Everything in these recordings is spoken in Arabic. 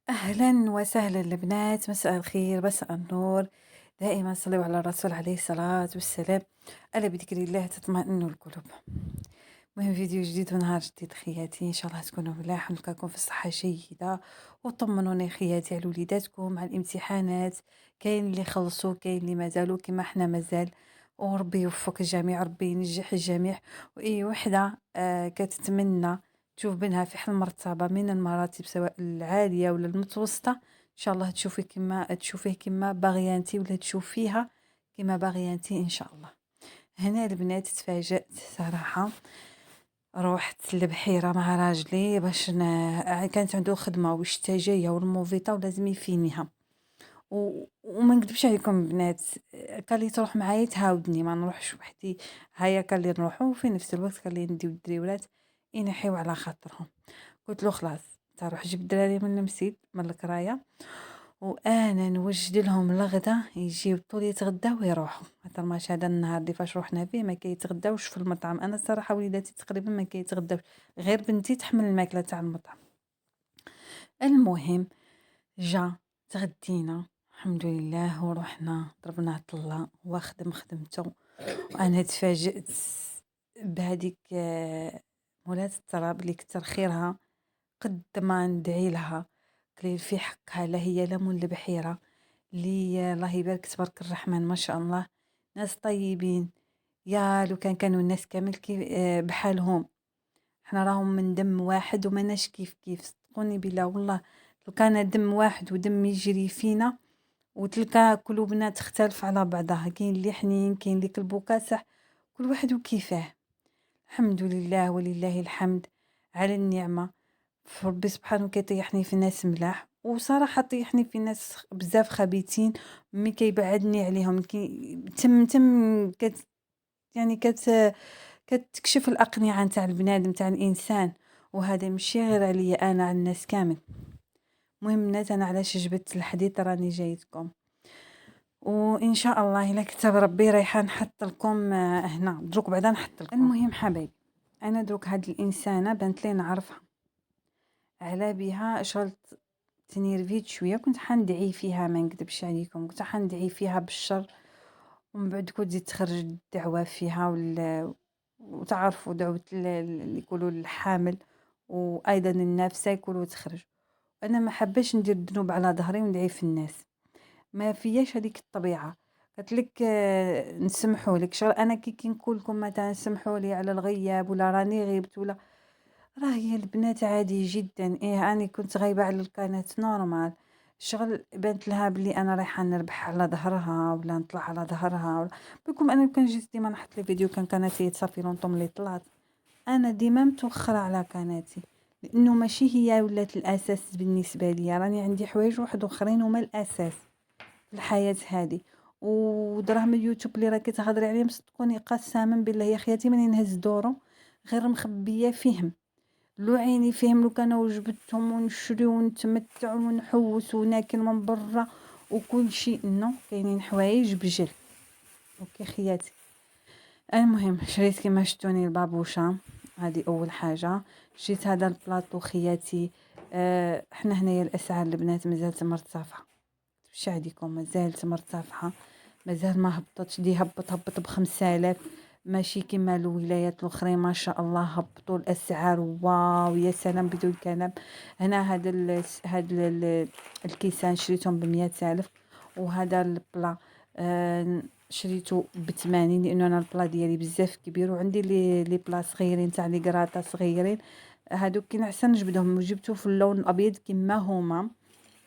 أهلا وسهلا البنات، مساء الخير، مساء النور. دائما صلوا على الرسول عليه الصلاة والسلام. ألا بذكر الله تطمئن القلوب. مهم فيديو جديد ونهار جديد خياتي، إن شاء الله تكونوا ملاح ونلقاكم في صحة جيدة. وطمنوني خياتي على وليداتكم مع الامتحانات. كاين اللي خلصوا، كاين اللي مازالوا كما حنا مازال. وربي يوفق الجميع، ربي ينجح الجميع. وأي وحدة كتتمنى تشوف بنها في حل مرتبة من المراتب، سواء العالية ولا المتوسطة، إن شاء الله تشوفيه كما باغية انتي، ولا تشوفيها كما باغية انتي إن شاء الله. هنا البنات تفاجأت صراحة. روحت للبحيرة مع راجلي باش كانت عنده خدمة والشتا والموفيطا ولازم يفينيها. وما نكذبش عليكم البنات، كان لي تروح معايا تعاودني ما نروحش وحدي. هيا كان لي نروحو وفي نفس الوقت كان لي نديو الدريولات ينحيو على خاطرهم. قلت له خلاص تروح جيب الدراري من المسجد من القرايه، وانا نوجد لهم الغدا يجيو طول يتغداو ويروحوا. هذا الماتش هذا النهار اللي فاش روحنا فيه ما كيتغداوش في المطعم. انا الصراحه وليداتي تقريبا ما كيتغداوش، غير بنتي تحمل الماكله تاع المطعم. المهم جا تغدينا الحمد لله ورحنا ضربنا طلة واخدم خدمته. وانا تفاجأت بهذيك مولات التراب اللي كتر خيرها قد ما ندعي لها. قليل في حقها، لا هي لا مول البحيرة اللي الله يبارك تبارك الرحمن ما شاء الله، ناس طيبين. يا لو كانوا الناس كامل كي بحالهم. حنا راهم من دم واحد وماناش كيف صدقوني بالله والله. لو كان دم واحد ودم يجري فينا وتلقى قلوبنا تختلف على بعضها، كاين اللي حنين كاين اللي قلبو كاسح، كل واحد وكيفاه. الحمد لله ولله الحمد على النعمة. فربي سبحانه كيطيحني في ناس ملاح، وصراحة طيحني في ناس بزاف خبيثين. مي كيبعدني عليهم تم يعني كتكشف الأقنعة نتاع البنادم تاع الإنسان. وهذا ماشي غير عليا أنا، على الناس كامل. المهم الناس، أنا علاش جبت الحديث راني جايتكم، وإن شاء الله إلا كتب ربي رايحة نحط لكم هنا دروك بعدا نحط لكم. المهم حبايبي، أنا دروك هاد الإنسانة بانت لي نعرفها على بها شغلت تنيرفيت شويه. كنت حندعي فيها ما نكذبش عليكم، كنت حندعي فيها بالشر. ومن بعد كنت تزيد تخرج الدعوه فيها وتعرفوا دعوه اللي يقولوا الحامل، وايضا النافسه يقولوا تخرج. انا ما حباش ندير الذنوب على ظهري وندعي في الناس، ما فياش هذيك الطبيعه. قلت لك نسمحوا لك شغل. انا كي نقول لكم مثلا سمحوا لي على الغياب ولا راني غيبت ولا، راه هي البنات عادي جدا. ايه انا كنت غايبه على القناه نورمال. الشغل بانت لها بلي انا رايحه نربح على ظهرها ولا نطلع على ظهرها بكم انا كان جيت ديما نحط لي فيديو كان قناتي تصافي لونطوم اللي طلعت. انا ديما متوخره على قناتي، لانه ماشي هي ولات الاساس بالنسبه لي. راني عندي حوايج واحد اخرين هما الاساس في الحياه هذه. ودراهم اليوتيوب اللي راكي تهضري عليهم صدقوني قسما بالله يا خياتي ماني نهز دورو غير مخبيه فيهم. لو عيني فيهم لو كان وجبتهم ونشري ونتمتع ونحوس وناكل من برا وكل شيء. نو كاينين حوايج بجل. اوكي خياتي. المهم شريت كما شفتوني البابوشه، هذه اول حاجه. شريت هذا البلاطو خياتي. احنا هنايا الاسعار البنات مازالت مرتفعه، مش عليكم مازالت مرتفعه، مازال ما هبطتش. دي هبط ب5000، ماشي كما الولايات الاخرين ما شاء الله هبطوا الاسعار. واو يا سلام بدون كلام. هنا الكيسان شريتهم ب100,000. وهذا البلا شريته ب80، لانه انا البلا ديالي بزاف كبير وعندي لي بلا صغيرين تاع لي كراطه صغيرين. هادوك كي نحسن نجبدهم وجبته في اللون الابيض كما هما،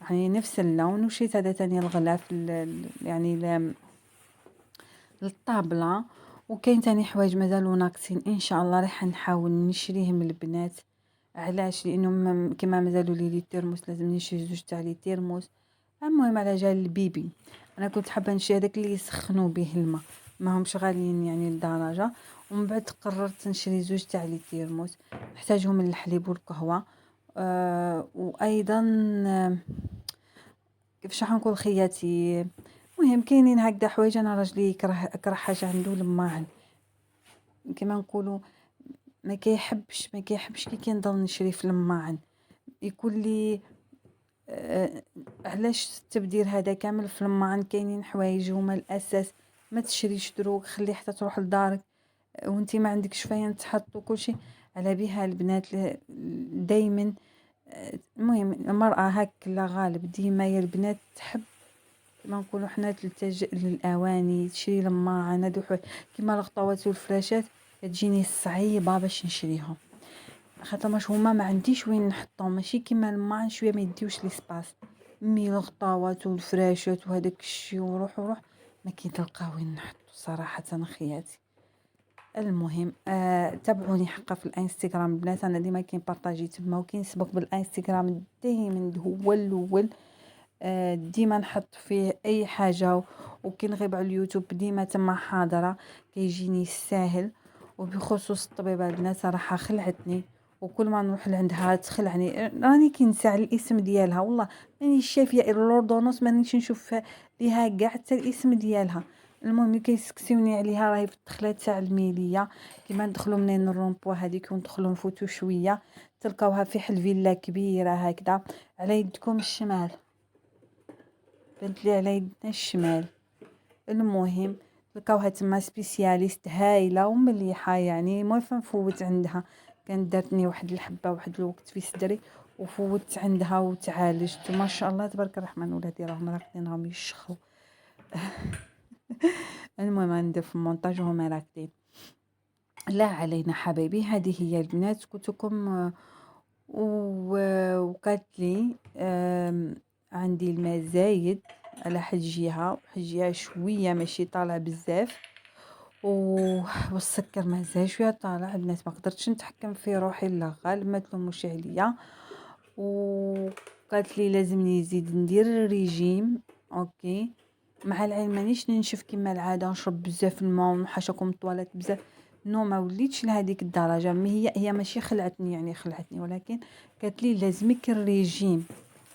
يعني نفس اللون. وشريت هذا تاني الغلاف يعني للطابلة. وكاين تاني حوايج مازالوا ناقصين ان شاء الله راح نحاول نشريهم البنات. علاش؟ لانه كما مازالوا لي تيرموس لازم نشري زوج تاع لي تيرموس. المهم على جال البيبي، انا كنت حابه نشري هذاك اللي يسخنوا به الماء، ما همش غاليين يعني لدرجه. ومن بعد قررت نشري زوج تاع لي تيرموس نحتاجهم للحليب والقهوه. وايضا كيفاش راح نقول خياتي. مهم كاينين هكذا حوايج. انا راجلي يكره حاجه عنده لماعن كما نقولوا، ما كيحبش كي كنضل نشري في لماعن. يقول لي علاش التبذير هذا كامل في الماعن؟ كاينين حوايج هما الاساس، ما تشريش دروك، خلي حتى تروح لدارك وانتي ما عندكش فين تحط وكلشي. على بها البنات دايما المهم المرأة هاك لا غالب ديما يا البنات تحب كما نقولوا حنا تلتجئ للاواني، تشري لماعن هادو كيما الخطوات والفراشات تجيني صعيبه باش نشريهم، خاطر ماش هما ما عنديش وين نحطهم، ماشي كيما الماعن شويه ما يديوش لي سباس. مي الغطاوات والفراشات وهداك الشيء وروح ما كيتلقاو وين نحطو صراحه خياتي. المهم تابعوني حقا في الانستغرام بنات، انا ديما كنبارطاجي تما وكنسبق بالانستغرام دائما هو الاول. ديما نحط فيه اي حاجه وكنغيب على اليوتيوب ديما تما حاضره، كيجيني ساهل. وبخصوص الطبيبه البنات صراحه خلعتني، وكل ما نروح لعندها تخلعني، راني كنسى على الاسم ديالها والله مانيش شافيه الاردونوس، مانيش نشوف ليها كاع حتى الاسم ديالها. المهم كيسكسيوني عليها راهي في الدخله تاع الميليه، كيما ندخلوا منين الرومبوا هذيك وندخلوا نفوتوا شويه تلقاوها في حل فيلا كبيره هكذا على يدكم الشمال، بنت لي على يدنا الشمال. المهم لقاوها تما سبيسياليست هايله ومليحه يعني، ما نفوت عندها. كانت دارتني واحد الحبه واحد الوقت في صدري وفوت عندها وتعالجت ما شاء الله تبارك الرحمن. ولادي راهم راقدين راهم يشخوا. المهم ندير في المونتاج وهم راقدين. لا علينا حبايبي، هذه هي البنات قلت لكم. وقالت لي عندي المزايد على حجيها شويه ماشي طالع بزاف، والسكر مازال شويه طالع البنات، ما قدرتش نتحكم في روحي لا غالب ما تلوموش عليا. وقالت لي لازمني نزيد ندير ريجيم. اوكي، مع العلم مانيش ننشف كما العاده نشرب بزاف الماء ونحاشاكم الطواليت بزاف، نو ما وليتش لهذيك الدرجه. ما هي ماشي خلعتني يعني خلعتني، ولكن قالت لي لازمك الريجيم،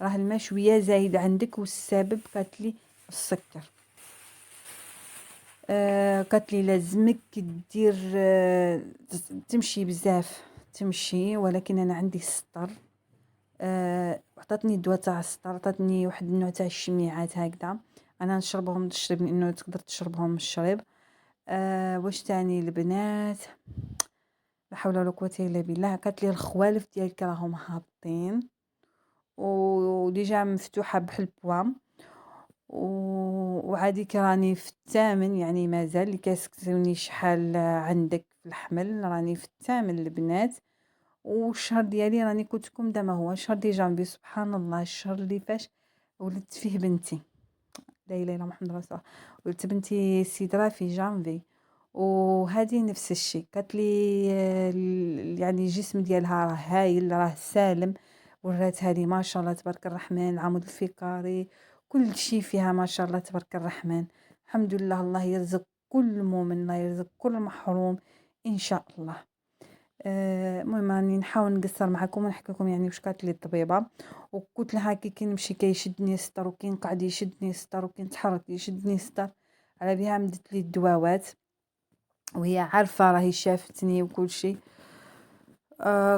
راه الماء شويه زايد عندك والسبب قالت لي السكر. قالت لي لازمك دير تمشي بزاف تمشي، ولكن انا عندي السطر. عطاتني الدواء تاع السطر، عطاتني واحد النوع تاع الشميعات هكذا، انا نشربهم نشرب لانه تقدر تشربهم الشريب. واش تاني البنات؟ لا حول ولا قوه الا بالله. قالت لي الخوالف ديالك راهم هابطين وديجا مفتوحه بحال بوام، وعادي راني في الثامن يعني مازال اللي كيسكتوني شحال عندك في الحمل، راني في الثامن البنات. والشهر ديالي راني قلت لكم دابا هو شهر دي جانفي، سبحان الله الشهر اللي فاش ولدت فيه بنتي، لا اله الا الله محمد رسول الله، ولدت بنتي سيدرا في جانفي. وهذه نفس الشيء قالت لي يعني الجسم ديالها راه هايل راه سالم، وراتها لي ما شاء الله تبارك الرحمن، العمود الفقري كل شيء فيها ما شاء الله تبارك الرحمن. الحمد لله، الله يرزق كل مؤمن، الله يرزق كل محروم ان شاء الله. المهم راني نحاول نقصر معكم ونحكي لكم يعني واش قالت لي الطبيبه. وقلت لها كي كنمشي كيشدني السطر وكي نقعد يشدني السطر وكي نتحرك يشدني السطر، على بها مدت لي الدواوات وهي عارفه راهي شافتني وكل شيء.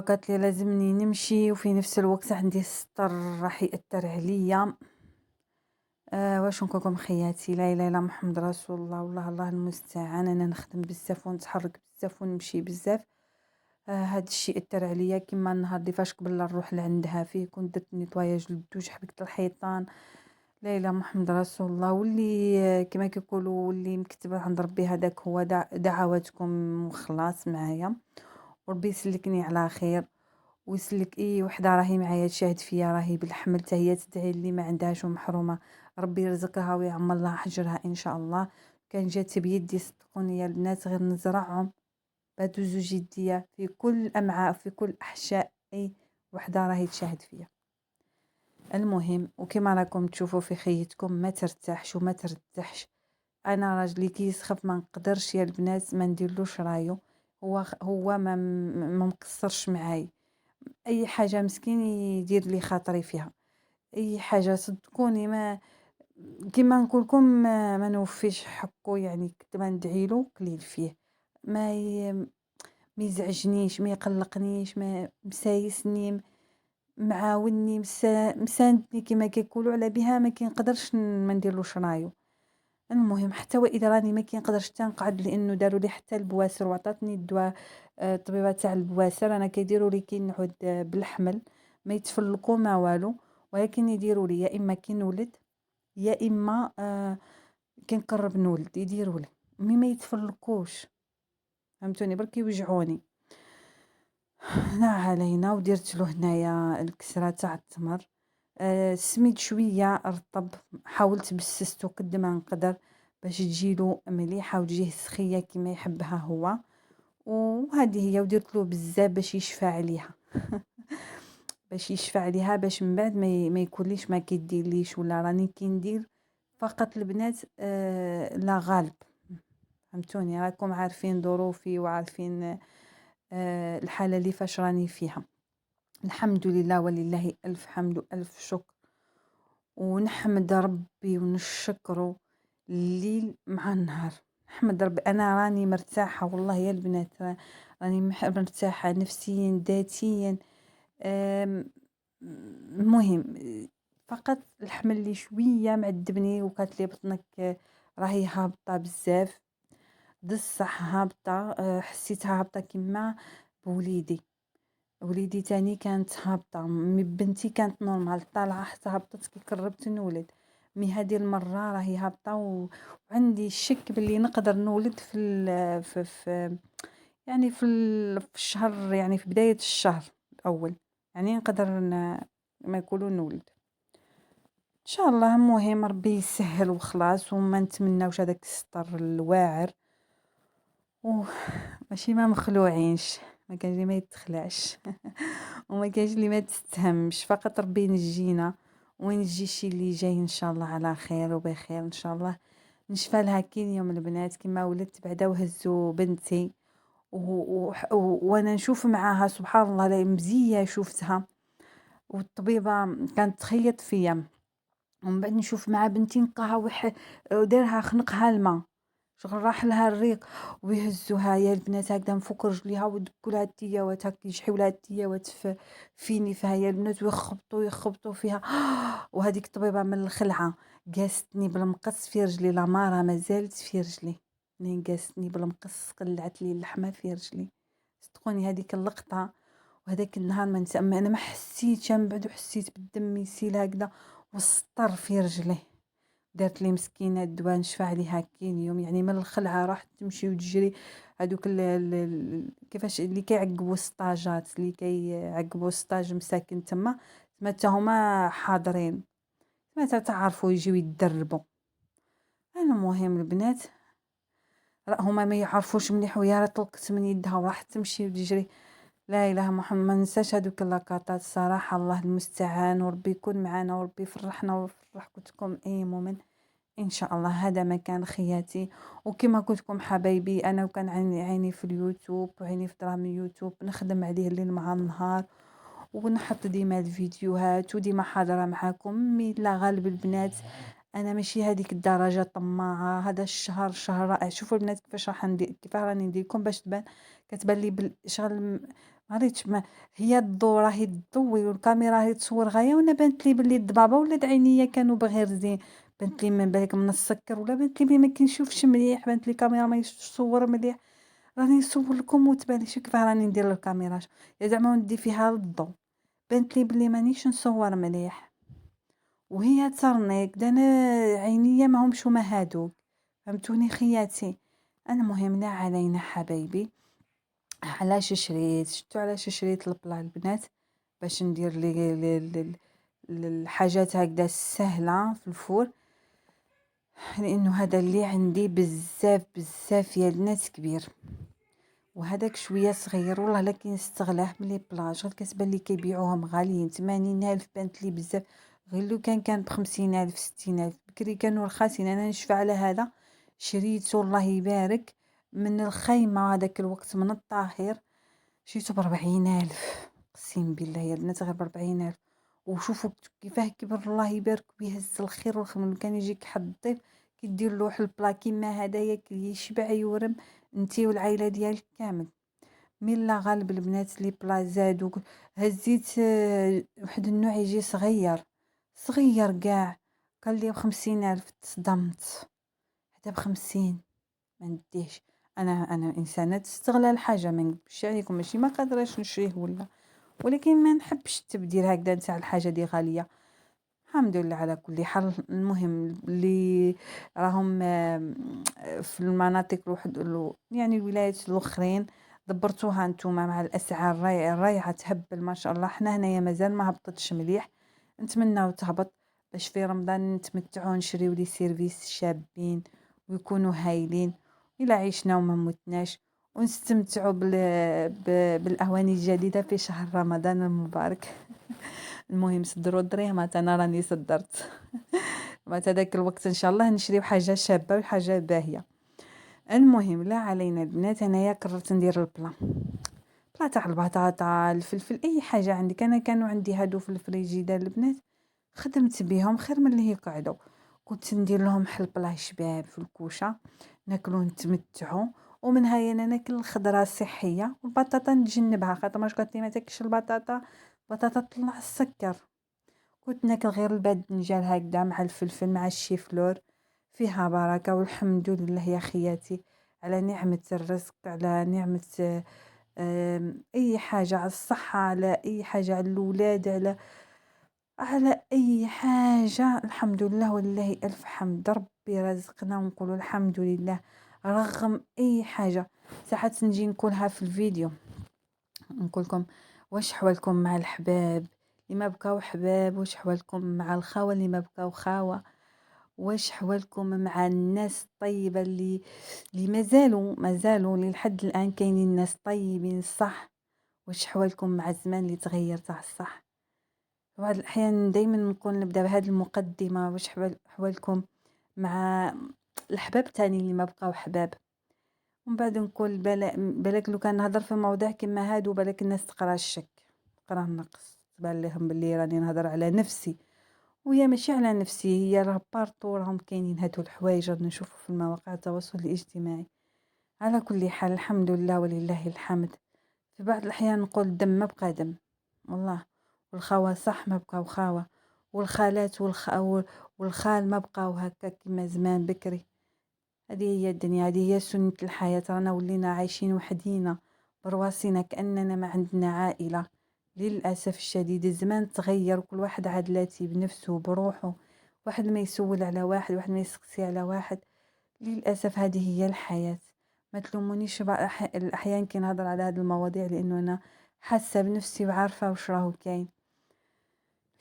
قالت لي لازمني نمشي وفي نفس الوقت عندي السطر راح ياثر عليا. واش نقول لكم خياتي؟ لا اله الا الله محمد رسول الله، والله الله المستعان. انا نخدم بزاف ونتحرك بزاف ونمشي بزاف، هاد الشيء اثر عليا. كيما النهار اللي فاش قبل نروح لعندها فيه كنت درت نيطواياج للدوش، حبكت الحيطان، لا اله محمد رسول الله. واللي كما كيقولوا واللي مكتب عند ربي هذاك هو دعواتكم وخلاص معايا، وربي يسلكني على خير ويسلك اي وحده راهي معايا تشاهد فيا راهي بالحمل حتى هي تدعي اللي ما عندهاش ومحرومه، ربي يرزقها ويعمر لها حجرها ان شاء الله. كان جات بيدي صدقوني يا البنات غير نزرعهم بدوزو جديه في كل الامعاء في كل احشاء اي وحده راهي تشاهد فيا. المهم وكما راكم تشوفوا في خيتكم ما ترتاحش وما ترتاحش. انا راجلي كيسخف ما نقدرش يا البنات ما نديرلوش رايو، هو ما مقصرش معاي، اي حاجه مسكين يدير لي خاطري فيها، اي حاجه صدقوني ما كيما نقول لكم ما نوفيش حقه يعني، كنت ما ندعي له قليل فيه، ما ي... ما يزعجنيش ما يقلقنيش ما مسايسني، معاونني مساندني كما كيقولوا، على بها ما كنقدرش ما نديرلوش رايو. المهم حتى وإذا راني ما كنقدرش حتى نقعد، لأنه داروا لي حتى البواسير وعطاتني الدواء. الطبيبة تاع البواسير أنا كيديروا لي كي نعود بالحمل ما يتفلقوا ما والو، ولكن يديروا لي يا إما كي نولد يا إما كي نقرب نولد يديروا لي، مي ما يتفلقوش، فهمتوني، برك يوجعوني. لا علينا، ودرت له هنايا الكسرة تاع التمر. سميت شوية رطب، حاولت بسستو قد ما نقدر باش تجيلو مليحة وتجيه سخية كما يحبها هو. وهذه هي، ودرت له بزاف باش يشفى عليها باش يشفى عليها، باش من بعد ما يكونليش ما كيديرليش، ولا راني كندير فقط البنات لا غالب. فهمتوني، راكم عارفين ظروفي وعارفين الحالة اللي فاش راني فيها. الحمد لله ولله ألف حمد وألف شكر، ونحمد ربي ونشكره الليل مع النهار. نحمد ربي أنا راني مرتاحة والله يا البنات، راني مرتاحة نفسيا ذاتيا. المهم فقط الحمل اللي شوية معذبني، وقالت لي بطنك راهي هابطة بزاف. بصح هابطة، حسيتها هابطة كيما بوليدي. وليدي تاني كانت هابطة، بنتي كانت نورمال طالعة حتى هبطت كي قربت نولد. مي هذه المرة راهي هابطة وعندي الشك باللي نقدر نولد يعني في الشهر، يعني في بداية الشهر الأول، يعني نقدر ما يقولوا نولد ان شاء الله. المهم ربي يسهل وخلاص، وما نتمناوش هذاك السطر الواعر. ماشي ما مخلوعينش، ما كاين اللي ما يتخلعش وما كاينش اللي ما تستهمش، فقط ربي ينجينا وينجي الشي اللي جاي ان شاء الله على خير وبخير ان شاء الله. نشفى لها كين يوم البنات كما ولدت بعدا وهزوا بنتي وانا نشوف معاها سبحان الله لا مزيه شوفتها، والطبيبه كانت تخيط فيا، ومن بعد نشوف مع بنتي نقاها ودارها خنقها الماء، شغل راح لها الريق، ويهزوها يا البنات هكذا من فوق رجليها ويدكوا لها التياوات، هكا يشحيوا لها التياوات فيني فيها يا البنات، ويخبطوا فيها وهذيك الطبيبه من الخلعه قاستني بالمقص في رجلي، الاماره ما زالت في رجلي، منين قاستني بالمقص قلعت لي اللحمه في رجلي. صدقوني هذيك اللقطه وهذاك النهار ما نسى، انا ما حسيتش من بعد، وحسيت بالدم يسيل هكذا والسطر في رجليه. دارت لي مسكينه الدواء نشفى عليها كين يوم، يعني من الخلعه راحت تمشي وتجري. هذوك كيفاش اللي كيعقبوا السطاجات، اللي كيعقبوا السطاج مساكن تما حتى هما حاضرين، ما تعرفوا يجيو يتدربوا. المهم البنات هما ما يعرفوش مليح، ويا راه طلقت من يدها وراحت تمشي وتجري. لا اله محمد، ما ننساش هذوك اللقطات الصراحه. الله المستعان، وربي يكون معنا، وربي يفرحنا ويفرحكم اي مومنت ان شاء الله. هذا مكان خياتي، وكما قلت لكم حبايبي، انا وكان عيني في اليوتيوب وعيني في درام اليوتيوب، نخدم عليه الليل مع النهار، ونحط ديما الفيديوهات وديما حاضره معاكم. مي لا غالب البنات انا ماشي هذيك الدرجه طماعه. هذا الشهر شهر رائع. شوفوا البنات كيفاش راح ندير، كيف راني ندير لكم باش كتبان لي بالشغل. ما ريتش ما هي الضو راهي تضوي والكاميرا راهي تصور غايه، وانا بانت لي باللي الضبابه ولاد عينيا كانوا بغير زين، بانت لي من بالك من السكر، ولا بانت لي ما كنشوفش مليح، بانت لي الكاميرا ما يصور مليح. راني نصور لكم وتبان لي شو كيف راني ندير الكاميرا، يا زعما ندي فيها الضو، بانت لي بلي مانيش نصور مليح، وهي تصرنيك ده انا عينيا ما همش هما هادوك. فهمتوني خياتي. المهم لا علينا حبايبي، علاش شريت البلا البنات باش ندير لي الحاجات هكذا السهله في الفور، لانه هذا اللي عندي بزاف بزاف يا الناس كبير، وهذاك شويه صغير والله لكن استغلاه ملي بلاج غير كتبان لي كيبيعوهم غاليين 80,000 بانت لي بزاف. غير لو كان ب50,000 60,000 بكري كانوا رخاصين. انا نشفى على هذا شريته الله يبارك من الخيمه هذاك الوقت من الطاهر، شريته ب40,000 اقسم بالله يا البنات غير ب40,000. وشوفوا كيفاه كبر الله يبارك ويهز الخير والخير. كان يجيك حد الضيف كدير له واحد البلا كيما هذايا يشبع يورم انتي والعائله ديالك كامل. مي غالب البنات لي بلا زادو هزيت واحد النوع يجي صغير صغير كاع، قال لي ب50,000. تصدمت، حتى ب50 ما نديش. انا انسانه تستغل الحاجه، ما نكذبش عليكم، ماشي ما قادراش نشريه ولا، ولكن ما نحبش التبديل هكذا نتاع الحاجه دي غاليه. الحمد لله على كل حال. المهم اللي راهم في المناطق يعني الولايات الاخرين دبرتوها نتوما مع الاسعار الرايعه تهبل ما شاء الله. حنا هنايا مازال ما هبطتش مليح، نتمناو تهبط باش في رمضان نتمتعوا نشريو لي سيرفيس شابين ويكونوا هايلين، الا عيشنا وما متناش، ونستمتعوا بالاواني الجديده في شهر رمضان المبارك. المهم صدروا الدريهمات، انا راني صدرت. مات هذاك الوقت ان شاء الله نشريو حاجه شابه وحاجه باهيه. المهم لا علينا البنات، انايا قررت ندير بلا تاع البطاطا الفلفل اي حاجه عندك. انا كانوا عندي هادو في الفريجيدار البنات، خدمت بهم خير من اللي يقعدوا. كنت ندير لهم حل بلا شباب في الكوشه، ناكلو نتمتعوا. ومن هاي انا ناكل الخضره الصحيه، والبطاطا نتجنبها خاطر ما قالت لي ما تاكلش البطاطا، البطاطا تطلع السكر. كنت ناكل غير الباذنجان هكذا مع الفلفل مع الشيفلور، فيها بركة والحمد لله يا خياتي على نعمة الرزق، على نعمة أي حاجة، على الصحة، على أي حاجة، على الأولاد، على أي حاجة. الحمد لله ولله ألف حمد، ربي رزقنا ونقول الحمد لله رغم أي حاجة. ساعات نجي نقولها في الفيديو، نقولكم واش حوالكم مع الحباب اللي ما بقاو حباب، واش حوالكم مع الخاوة اللي ما بقاو خاوة، واش حوالكم مع الناس الطيبة اللي مازالوا لحد الآن كاينين ناس طيبين صح، واش حوالكم مع الزمان اللي تغير تاع الصح. بعض الأحيان دايما نبدأ بهذه المقدمة، واش حوالكم مع الحباب تاني اللي ما بقاو حباب. ومن بعد نقول بالك لو كان نهضر في مواضيع كيما هادو بالك الناس تقرا الشك، تقرا النقص، تبان لهم باللي راني نهضر على نفسي، وهي ماشي على نفسي، هي راه بارطو راهم كاينين هادو الحوايج رانا نشوفو في المواقع التواصل الاجتماعي. على كل حال الحمد لله ولله الحمد. في بعض الأحيان نقول الدم ما بقى دم والله، والخاوة صح ما بقاو خاوة، والخالات والخال ما بقاو هكا كما زمان بكري. هذه هي الدنيا، هذه هي سنة الحياة. رانا ولينا عايشين وحدينا برواسينا كأننا ما عندنا عائلة. للأسف الشديد الزمان تغير، وكل واحد عاد لاتي بنفسه بروحه، واحد ما يسول على واحد، واحد ما يسقسي على واحد. للأسف هذه هي الحياة. ما تلومونيش بعض الأحيان كي نهضر على هذه المواضيع، لأنه أنا حاسة بنفسي وعارفة وش راهو كاين.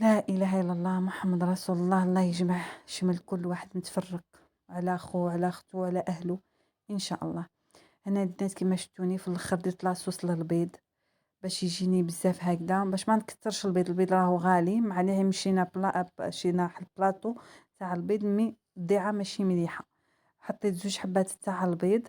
لا إله إلا الله محمد رسول الله. الله يجمع شمل كل واحد متفرق على أخوه على أخته على أهله إن شاء الله. أنا البنات كما شفتوني في الآخر درت لاصوص للبيض باش يجيني بزاف هكذا، باش ما نكثرش البيض راهو غالي. مع اللي مشينا البلاطو تاع البيض مي الضيعه ماشي مليحه. حطيت 2 حبات تاع البيض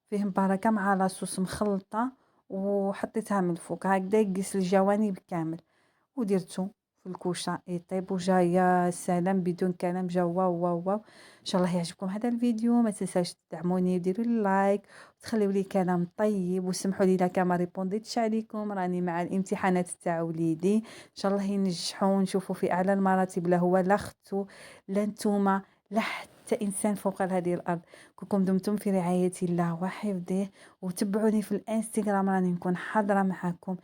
فيهم بركه مع لاصوص مخلطه، وحطيتها من الفوق هكذا يقيس الجوانب كامل، وديرته في الكوشه يطيب وجا يا سلام بدون كلام، جا واو واو واو. ان شاء الله يعجبكم هذا الفيديو، ما تنساوش تدعموني وديروا لي لايك وتخليوا لي كلام طيب، وسمحوا لي اذا كان ما ريبونديتش عليكم، راني مع الامتحانات تاع وليدي. ان شاء الله ينجحوا ونشوفوا في اعلى المراتب، لا هو لا اختو لا نتوما لا حتى انسان فوق هذه الارض. كلكم دمتم في رعايه الله وحفظه، وتبعوني في الانستغرام راني نكون حاضره معكم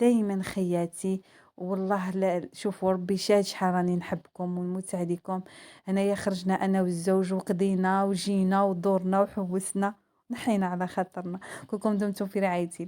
دايما خياتي. والله لا شوفوا ربي شاهد شحال راني نحبكم ونموت عليكم. انايا خرجنا انا والزوج وقضينا وجينا ودورنا وحوسنا نحينا على خاطرنا. كلكم دمتم في رعاية الله.